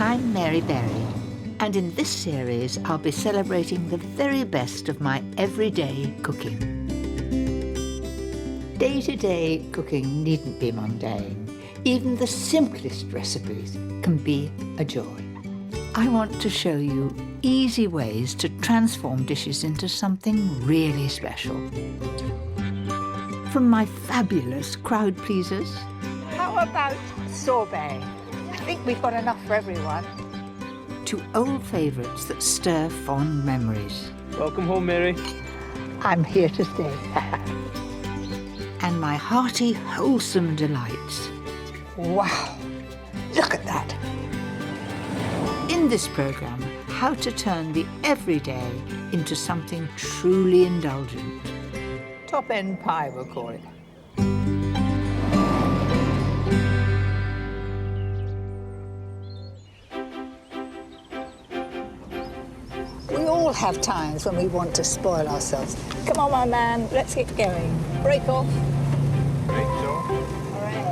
I'm Mary Berry, and in this series I'll be celebrating the very best of my everyday cooking. Day-to-day cooking needn't be mundane. Even the simplest recipes can be a joy. I want to show you easy ways to transform dishes into something really special. From my fabulous crowd pleasers. How about sorbet? I think we've got enough for everyone. To old favourites that stir fond memories. Welcome home, Mary. I'm here to stay. And my hearty, wholesome delights. Wow, look at that. In this programme, how to turn the everyday into something truly indulgent. Top-end pie, we'll call it. We all have times when we want to spoil ourselves. Come on, my man, let's get going. Break off. Break off. All right.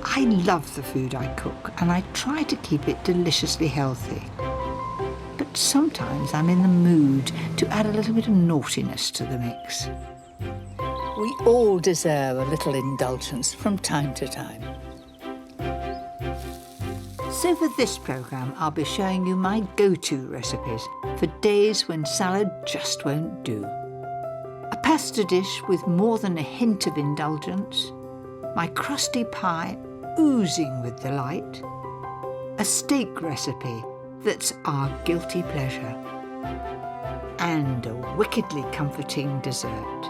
I love the food I cook, and I try to keep it deliciously healthy. But sometimes I'm in the mood to add a little bit of naughtiness to the mix. We all deserve a little indulgence from time to time. So for this programme, I'll be showing you my go-to recipes for days when salad just won't do. A pasta dish with more than a hint of indulgence, my crusty pie oozing with delight, a steak recipe that's our guilty pleasure, and a wickedly comforting dessert.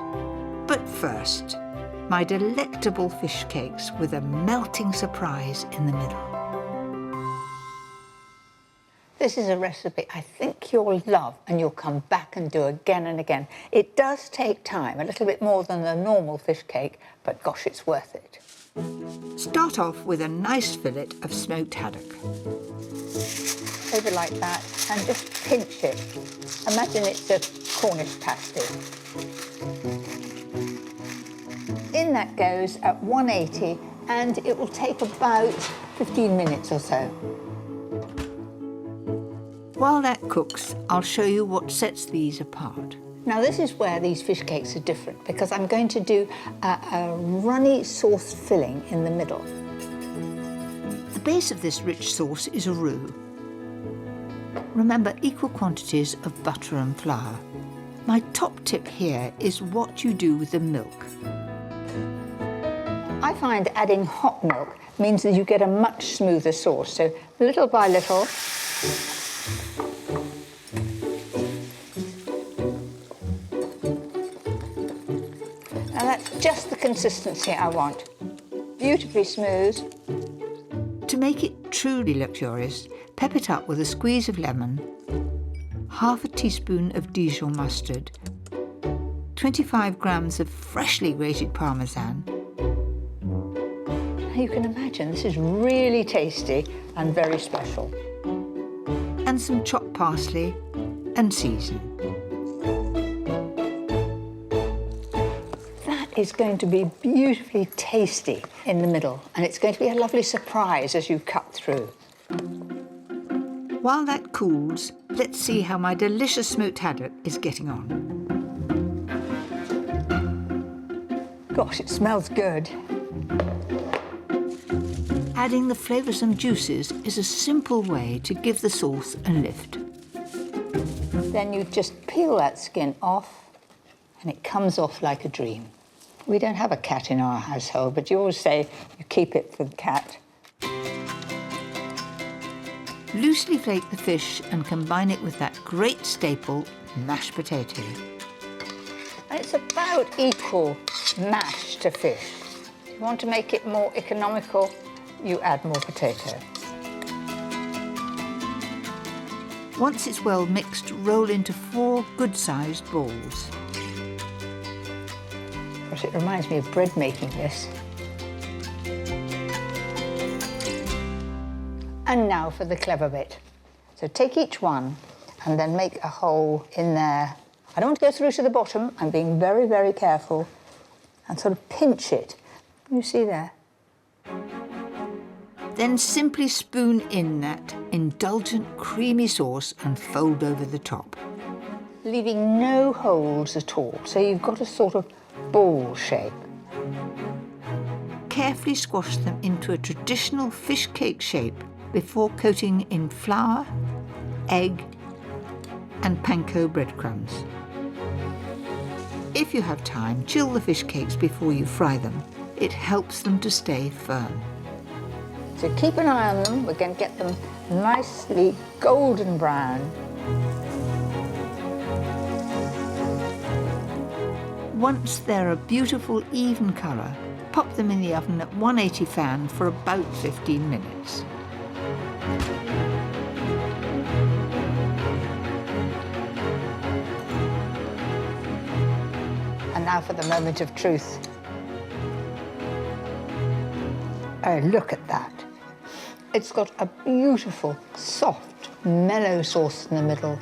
But first, my delectable fish cakes with a melting surprise in the middle. This is a recipe I think you'll love and you'll come back and do again and again. It does take time, a little bit more than the normal fish cake, but gosh, it's worth it. Start off with a nice fillet of smoked haddock. Over like that, and just pinch it. Imagine it's a Cornish pasty. In that goes at 180, and it will take about 15 minutes or so. While that cooks, I'll show you what sets these apart. Now this is where these fish cakes are different, because I'm going to do a runny sauce filling in the middle. The base of this rich sauce is a roux. Remember, equal quantities of butter and flour. My top tip here is what you do with the milk. I find adding hot milk means that you get a much smoother sauce, so little by little. Now that's just the consistency I want. Beautifully smooth. To make it truly luxurious, pep it up with a squeeze of lemon, half a teaspoon of Dijon mustard, 25 grams of freshly grated Parmesan. You can imagine this is really tasty and very special. And some chopped parsley and season. Is going to be beautifully tasty in the middle, and it's going to be a lovely surprise as you cut through. While that cools, let's see how my delicious smoked haddock is getting on. Gosh, it smells good. Adding the flavoursome juices is a simple way to give the sauce a lift. Then you just peel that skin off, and it comes off like a dream. We don't have a cat in our household, but you always say you keep it for the cat. Loosely flake the fish and combine it with that great staple, mashed potato. And it's about equal mash to fish. If you want to make it more economical, you add more potato. Once it's well mixed, roll into 4 good-sized balls. Gosh, it reminds me of bread making this. And now for the clever bit. So take each one and then make a hole in there. I don't want to go through to the bottom. I'm being very, very careful. and sort of pinch it. You see there? Then simply spoon in that indulgent creamy sauce and fold over the top. Leaving no holes at all, so you've got a sort of ball shape. Carefully squash them into a traditional fish cake shape before coating in flour, egg and panko breadcrumbs. If you have time, chill the fish cakes before you fry them. It helps them to stay firm. So keep an eye on them. We're going to get them nicely golden brown. Once they're a beautiful even colour, pop them in the oven at 180 fan for about 15 minutes. And now for the moment of truth. Oh, look at that. It's got a beautiful, soft, mellow sauce in the middle.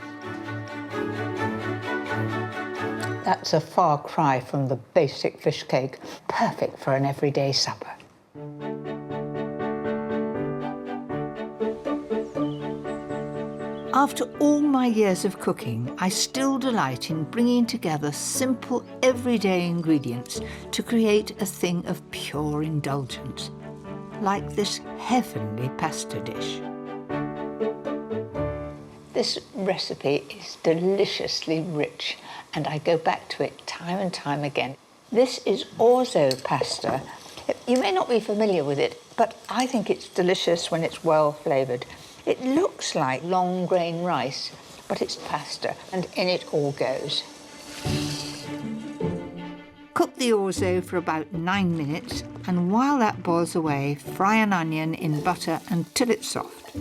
That's a far cry from the basic fish cake, perfect for an everyday supper. After all my years of cooking, I still delight in bringing together simple, everyday ingredients to create a thing of pure indulgence, like this heavenly pasta dish. This recipe is deliciously rich, and I go back to it time and time again. This is orzo pasta. You may not be familiar with it, but I think it's delicious when it's well flavoured. It looks like long grain rice, but it's pasta, and in it all goes. Cook the orzo for about 9 minutes, and while that boils away, fry an onion in butter until it's soft.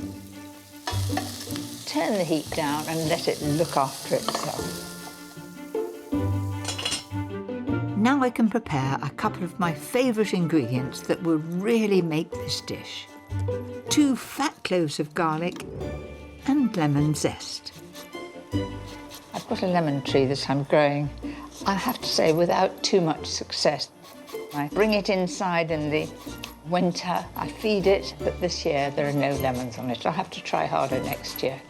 Turn the heat down and let it look after itself. Now I can prepare a couple of my favourite ingredients that will really make this dish. 2 fat cloves of garlic and lemon zest. I've got a lemon tree that I'm growing, I have to say, without too much success. I bring it inside in the winter, I feed it, but this year there are no lemons on it. I'll have to try harder next year.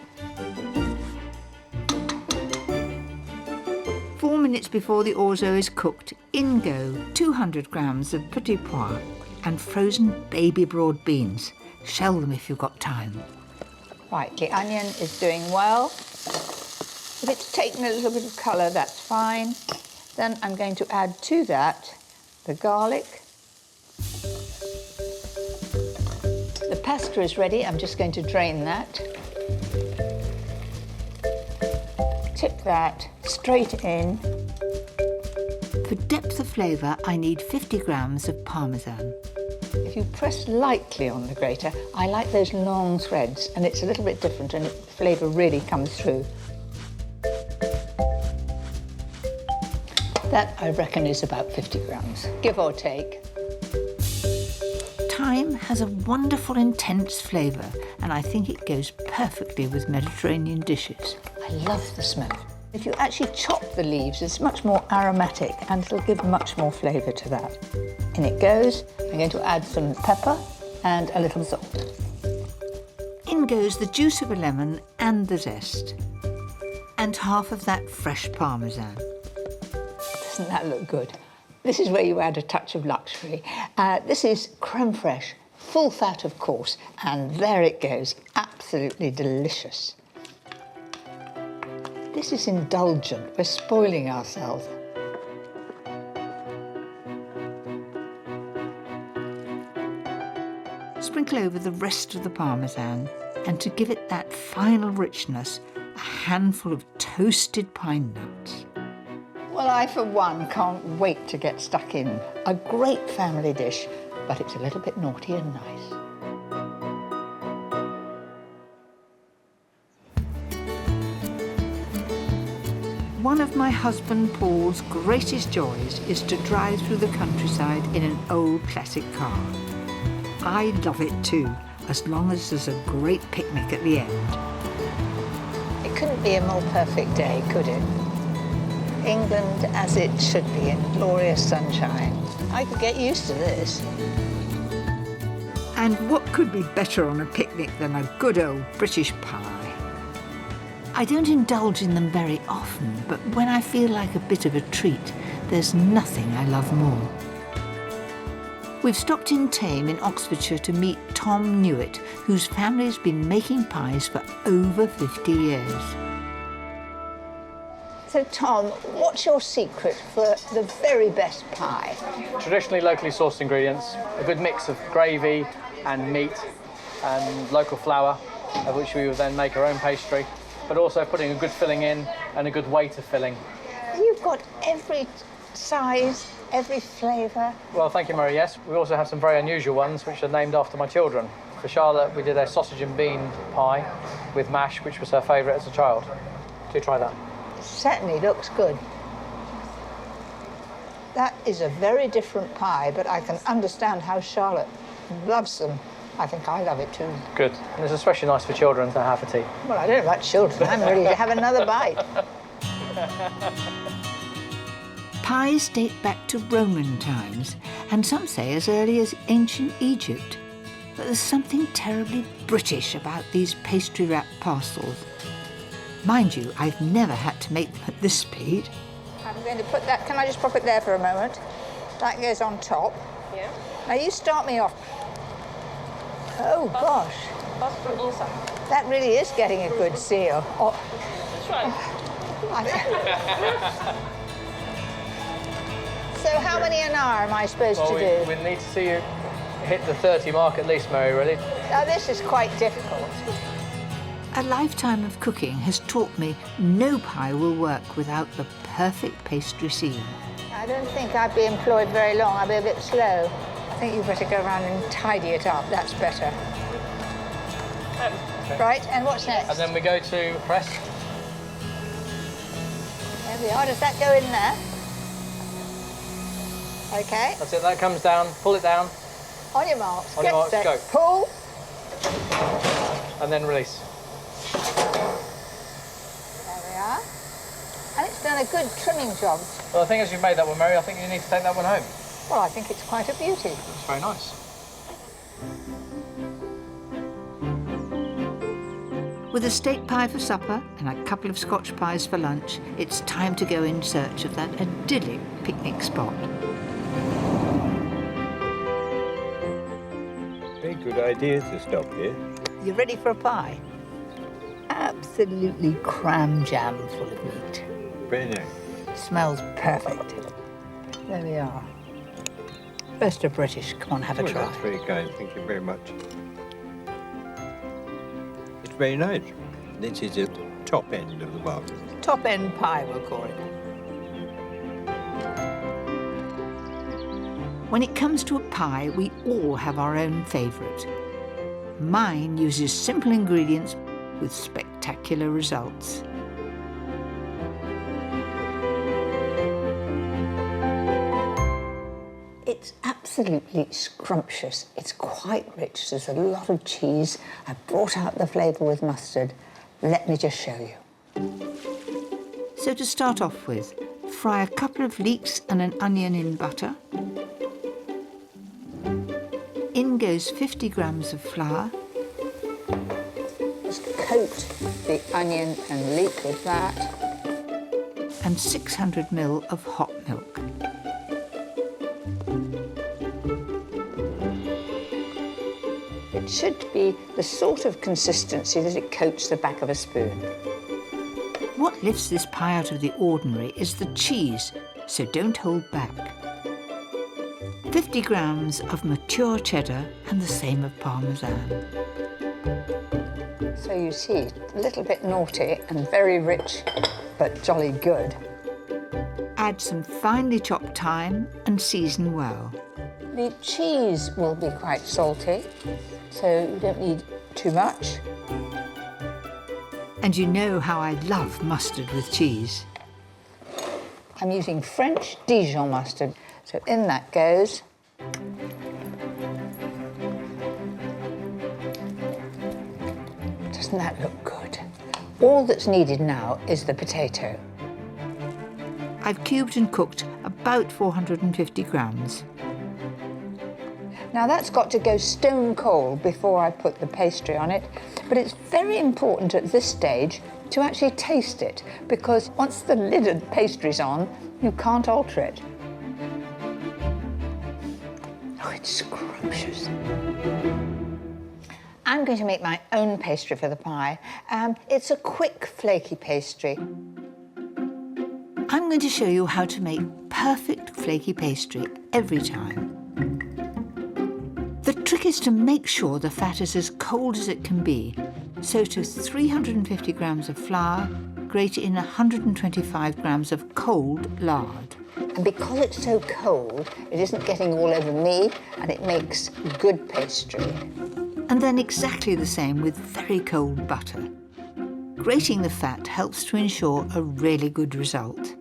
4 minutes before the orzo is cooked, in go 200 grams of petit pois and frozen baby broad beans. Shell them if you've got time. Right, the onion is doing well. If it's taken a little bit of colour, that's fine. Then I'm going to add to that the garlic. The pasta is ready. I'm just going to drain that. Tip that straight in. For depth of flavour, I need 50 grams of parmesan. If you press lightly on the grater, I like those long threads, and it's a little bit different, and the flavour really comes through. That, I reckon, is about 50 grams, give or take. Thyme has a wonderful, intense flavour, and I think it goes perfectly with Mediterranean dishes. I love the smell. If you actually chop the leaves, it's much more aromatic, and it'll give much more flavour to that. In it goes. I'm going to add some pepper and a little salt. In goes the juice of a lemon and the zest, and half of that fresh parmesan. Doesn't that look good? This is where you add a touch of luxury. This is creme fraiche, full fat, of course, and there it goes, absolutely delicious. This is indulgent. We're spoiling ourselves. Sprinkle over the rest of the parmesan, and to give it that final richness, a handful of toasted pine nuts. Well, I, for one, can't wait to get stuck in. A great family dish, but it's a little bit naughty and nice. One of my husband Paul's greatest joys is to drive through the countryside in an old classic car. I love it too, as long as there's a great picnic at the end. It couldn't be a more perfect day, could it? England as it should be, in glorious sunshine. I could get used to this. And what could be better on a picnic than a good old British pie? I don't indulge in them very often, but when I feel like a bit of a treat, there's nothing I love more. We've stopped in Tame in Oxfordshire to meet Tom Newitt, whose family's been making pies for over 50 years. So, Tom, what's your secret for the very best pie? Traditionally locally sourced ingredients, a good mix of gravy and meat and local flour, of which we will then make our own pastry, but also putting a good filling in and a good weight of filling. You've got every size, every flavour. Well, thank you, Mary. Yes, we also have some very unusual ones which are named after my children. For Charlotte, we did a sausage and bean pie with mash, which was her favourite as a child. Do try that. Certainly looks good. That is a very different pie, but I can understand how Charlotte loves them. I think I love it too. Good. And it's especially nice for children to have for tea. Well, I don't know about children. I'm ready to have another bite. Pies date back to Roman times, and some say as early as ancient Egypt. But there's something terribly British about these pastry-wrapped parcels. Mind you, I've never had to make them at this speed. I'm going to put that, can I just pop it there for a moment? That goes on top. Yeah. Now you start me off. Oh gosh, That's from inside. that really is getting a good seal. Oh, That's right. So how many an hour am I supposed Well, to do? we need to see you hit the 30 mark at least, Mary, really. Now this is quite difficult. A lifetime of cooking has taught me no pie will work without the perfect pastry seam. I don't think I'd be employed very long. I'd be a bit slow. I think you better go around and tidy it up. That's better. Right, and what's next? And then we go to press. There we are. Does that go in there? Okay. That's it, that comes down, pull it down, On your marks. On your marks, set, go. Pull. and then release. There we are. And it's done a good trimming job. Well, I think as you've made that one, Mary, I think you need to take that one home. Well, I think it's quite a beauty. It's very nice. With a steak pie for supper and a couple of Scotch pies for lunch, it's time to go in search of that idyllic picnic spot. Very good idea to stop here. You ready for a pie? Absolutely cram jam full of meat. Very nice. Smells perfect. There we are. Best of British. Come on, have a Well, try. that's very kind. Thank you very much. It's very nice. This is the top end of the market. Top end pie, we'll call it. When it comes to a pie, we all have our own favourite. Mine uses simple ingredients with spectacular results. It's absolutely scrumptious. It's quite rich. There's a lot of cheese. I brought out the flavour with mustard. Let me just show you. So to start off with, fry a couple of leeks and an onion in butter. In goes 50 grams of flour. Just coat the onion and leek with that. And 600 ml of hot milk. It should be the sort of consistency that it coats the back of a spoon. What lifts this pie out of the ordinary is the cheese, so don't hold back. 50 grams of mature cheddar and the same of Parmesan. So you see, a little bit naughty and very rich, but jolly good. Add some finely chopped thyme and season well. The cheese will be quite salty, so you don't need too much. And you know how I love mustard with cheese. I'm using French Dijon mustard, so in that goes. Doesn't that look good? All that's needed now is the potato. I've cubed and cooked about 450 grams. Now that's got to go stone cold before I put the pastry on it, but it's very important at this stage to actually taste it, because once the lid of the pastry's on, you can't alter it. Oh, it's scrumptious. I'm going to make my own pastry for the pie. It's a quick, flaky pastry. I'm going to show you how to make perfect flaky pastry every time. The trick is to make sure the fat is as cold as it can be. So to 350 grams of flour, grate in 125 grams of cold lard. And because it's so cold, it isn't getting all over me, and it makes good pastry. And then exactly the same with very cold butter. Grating the fat helps to ensure a really good result.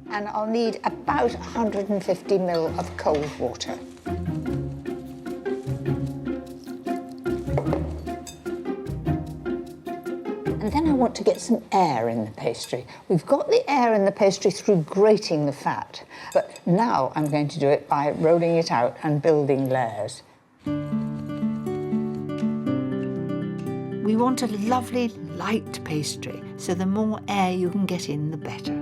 And I'll need about 150 ml of cold water. And then I want to get some air in the pastry. We've got the air in the pastry through grating the fat, but now I'm going to do it by rolling it out and building layers. We want a lovely, light pastry, so the more air you can get in, the better.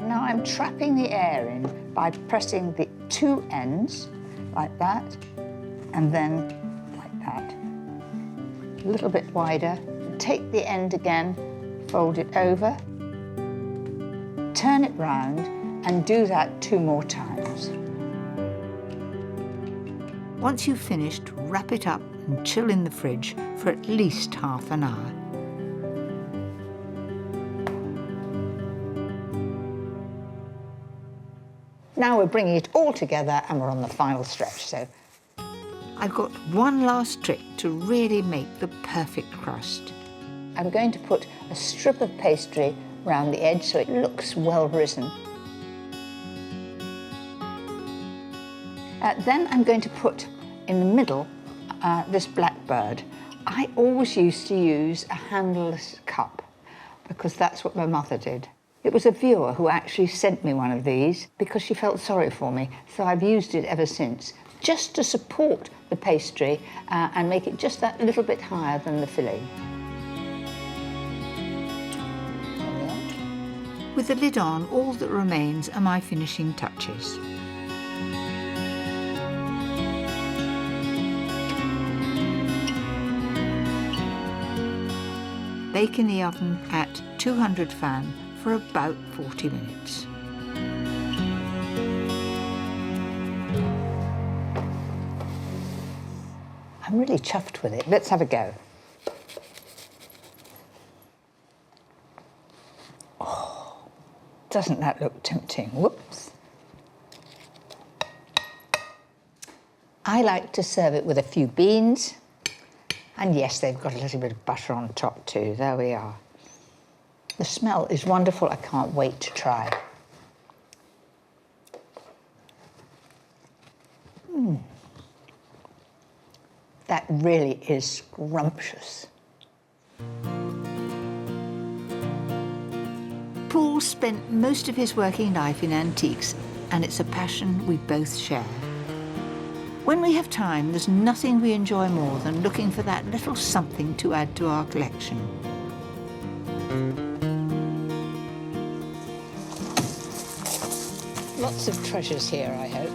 Now I'm trapping the air in by pressing the two ends, like that, and then like that. A little bit wider. Take the end again, fold it over, turn it round, and do that 2 more times. Once you've finished, wrap it up and chill in the fridge for at least half an hour. Now we're bringing it all together and we're on the final stretch. So I've got one last trick to really make the perfect crust. I'm going to put a strip of pastry around the edge so it looks well risen. Then I'm going to put in the middle this blackbird. I always used to use a handleless cup because that's what my mother did. It was a viewer who actually sent me one of these because she felt sorry for me, so I've used it ever since, just to support the pastry and make it just that little bit higher than the filling. With the lid on, all that remains are my finishing touches. Bake in the oven at 200 fan for about 40 minutes. I'm really chuffed with it. Let's have a go. Oh, doesn't that look tempting? Whoops. I like to serve it with a few beans. And yes, they've got a little bit of butter on top too. There we are. The smell is wonderful. I can't wait to try. That really is scrumptious. Paul spent most of his working life in antiques, and it's a passion we both share. When we have time, there's nothing we enjoy more than looking for that little something to add to our collection. Lots of treasures here, I hope.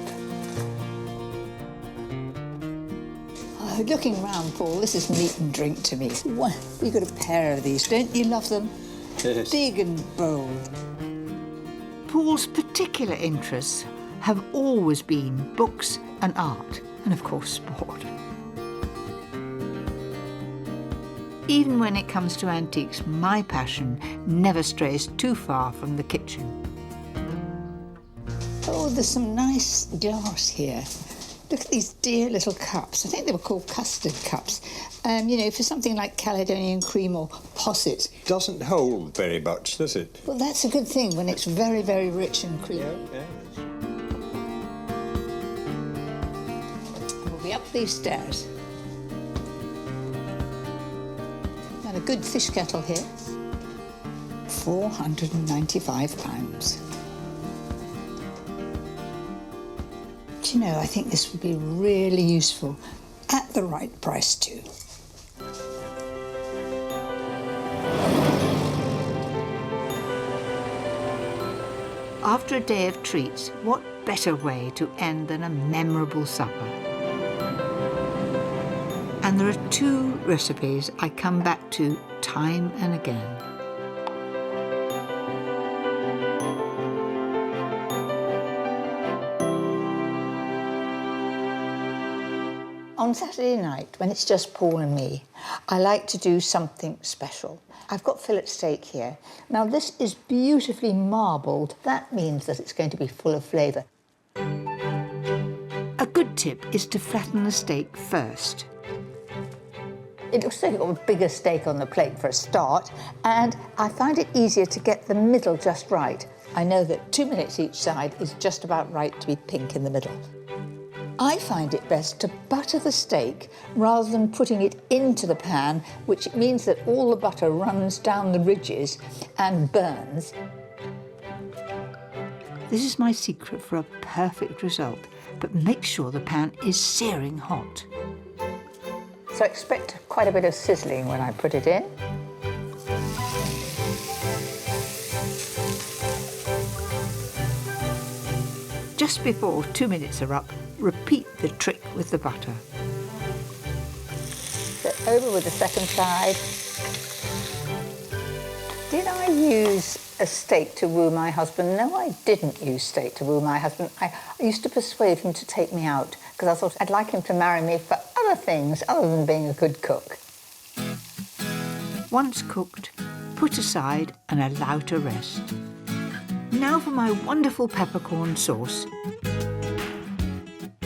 Oh, looking round, Paul, this is meat and drink to me. Wow, you've got a pair of these, don't you love them? Yes. Big and bold. Paul's particular interests have always been books and art, and of course sport. Even when it comes to antiques, my passion never strays too far from the kitchen. Oh, there's some nice glass here. Look at these dear little cups. I think they were called custard cups. You know, for something like Caledonian cream or posset. Doesn't hold very much, does it? Well, that's a good thing when it's very, very rich and creamy. Yes. We'll be up these stairs. And a good fish kettle here. £495. Do you know, I think this would be really useful at the right price too. After a day of treats, what better way to end than a memorable supper? And there are two recipes I come back to time and again. On Saturday night, when it's just Paul and me, I like to do something special. I've got fillet steak here. Now this is beautifully marbled. That means that it's going to be full of flavour. A good tip is to flatten the steak first. It looks like you've got a bigger steak on the plate for a start, and I find it easier to get the middle just right. I know that 2 minutes each side is just about right to be pink in the middle. I find it best to butter the steak rather than putting it into the pan, which means that all the butter runs down the ridges and burns. This is my secret for a perfect result, but make sure the pan is searing hot. So expect quite a bit of sizzling when I put it in. Just before 2 minutes are up, repeat the trick with the butter. So over with the second side. Did I use a steak to woo my husband? No, I didn't use steak to woo my husband. I used to persuade him to take me out because I thought I'd like him to marry me for other things other than being a good cook. Once cooked, put aside and allow to rest. Now for my wonderful peppercorn sauce.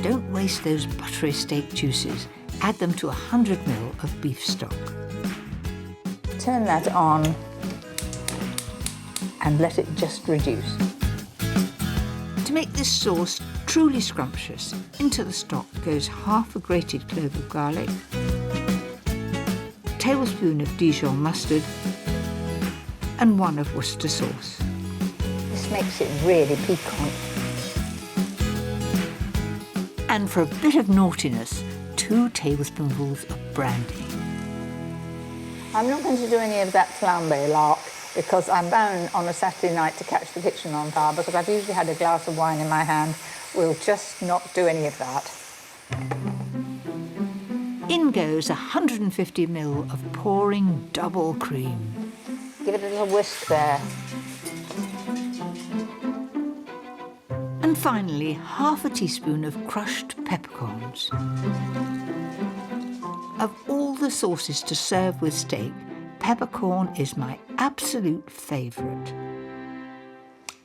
Don't waste those buttery steak juices. Add them to 100 ml of beef stock. Turn that on and let it just reduce. To make this sauce truly scrumptious, into the stock goes half a grated clove of garlic, a tablespoon of Dijon mustard, and 1 of Worcester sauce. This makes it really piquant. And for a bit of naughtiness, 2 tablespoonfuls of brandy. I'm not going to do any of that flambe lark because I'm bound on a Saturday night to catch the kitchen on fire because I've usually had a glass of wine in my hand. We'll just not do any of that. In goes 150 ml of pouring double cream. Give it a little whisk there. And finally, half a teaspoon of crushed peppercorns. Of all the sauces to serve with steak, peppercorn is my absolute favourite.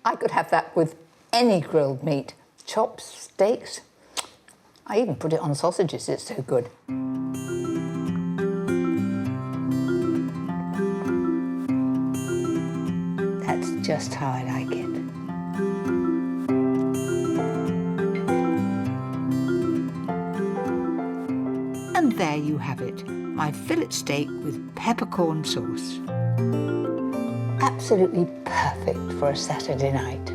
I could have that with any grilled meat. Chops, steaks. I even put it on sausages, it's so good. That's just how I like it. And there you have it, my fillet steak with peppercorn sauce. Absolutely perfect for a Saturday night.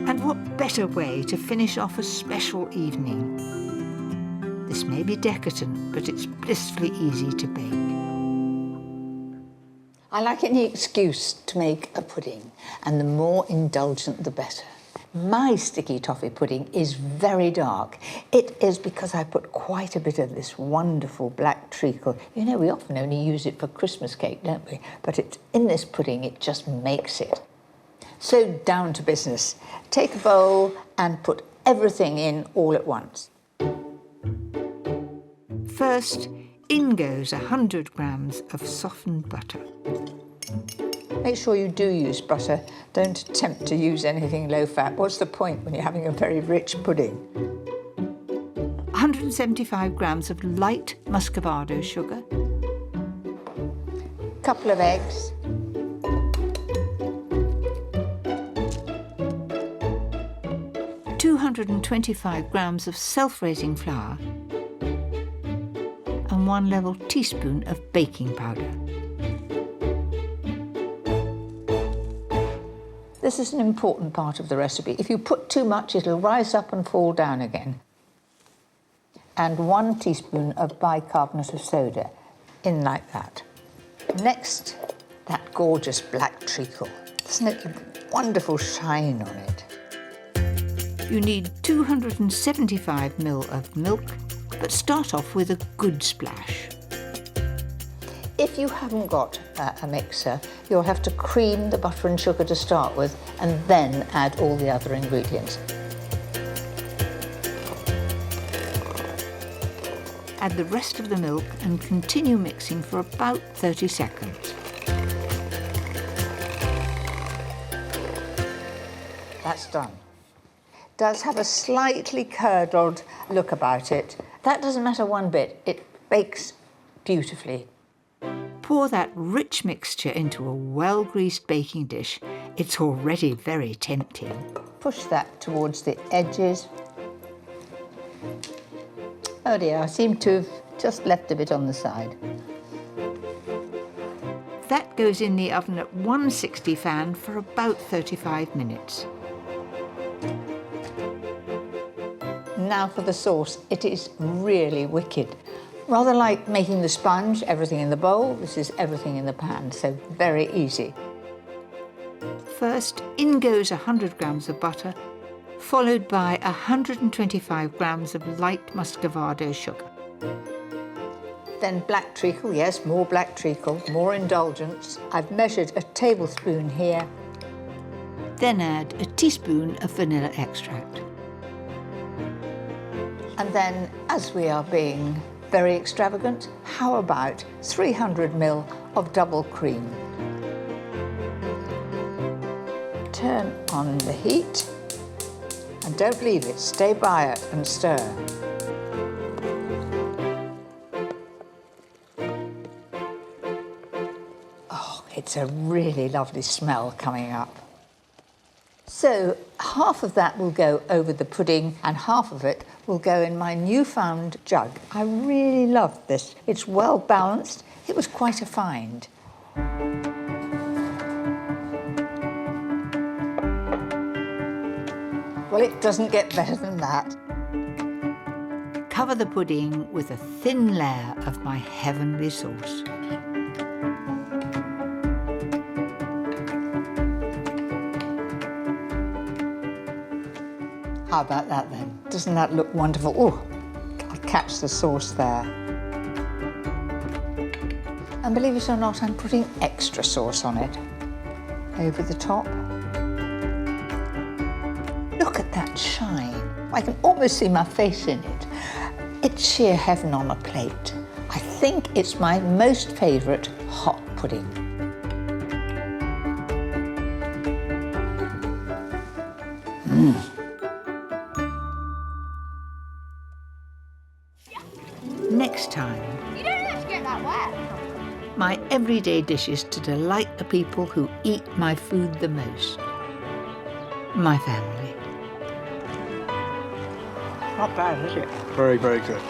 And what better way to finish off a special evening? This may be decadent, but it's blissfully easy to bake. I like any excuse to make a pudding, and the more indulgent the better. My sticky toffee pudding is very dark. It is because I put quite a bit of this wonderful black treacle. You know, we often only use it for Christmas cake, don't we? But it's in this pudding, it just makes it. So down to business. Take a bowl and put everything in all at once. First, in goes 100 grams of softened butter. Make sure you do use butter. Don't attempt to use anything low-fat. What's the point when you're having a very rich pudding? 175 grams of light muscovado sugar. Couple of eggs. ...225 grams of self-raising flour and 1 level teaspoon of baking powder. This is an important part of the recipe. If you put too much, it'll rise up and fall down again. And 1 teaspoon of bicarbonate of soda, in like that. Next, that gorgeous black treacle. Doesn't it give a wonderful shine on it? You need 275 ml of milk, but start off with a good splash. If you haven't got a mixer, you'll have to cream the butter and sugar to start with and then add all the other ingredients. Add the rest of the milk and continue mixing for about 30 seconds. That's done. Does have a slightly curdled look about it. That doesn't matter one bit. It bakes beautifully. Pour that rich mixture into a well-greased baking dish. It's already very tempting. Push that towards the edges. Oh dear, I seem to have just left a bit on the side. That goes in the oven at 160 fan for about 35 minutes. Now for the sauce. It is really wicked. Rather like making the sponge, everything in the bowl, this is everything in the pan, so very easy. First, in goes 100 grams of butter, followed by 125 grams of light muscovado sugar. Then black treacle, yes, more black treacle, more indulgence. I've measured a tablespoon here. Then add a teaspoon of vanilla extract. And then, as we are being very extravagant, how about 300 ml of double cream? Turn on the heat and don't leave it, stay by it and stir. Oh, it's a really lovely smell coming up. So half of that will go over the pudding and half of it will go in my newfound jug. I really love this. It's well balanced. It was quite a find. Well, it doesn't get better than that. Cover the pudding with a thin layer of my heavenly sauce. How about that then? Doesn't that look wonderful? Oh, I'll catch the sauce there. And believe it or not, I'm putting extra sauce on it. Over the top. Look at that shine. I can almost see my face in it. It's sheer heaven on a plate. I think it's my most favourite hot pudding. Next time, You don't have to get that wet. my everyday dishes to delight the people who eat my food the most. My family. Not bad, is it? Very, very good.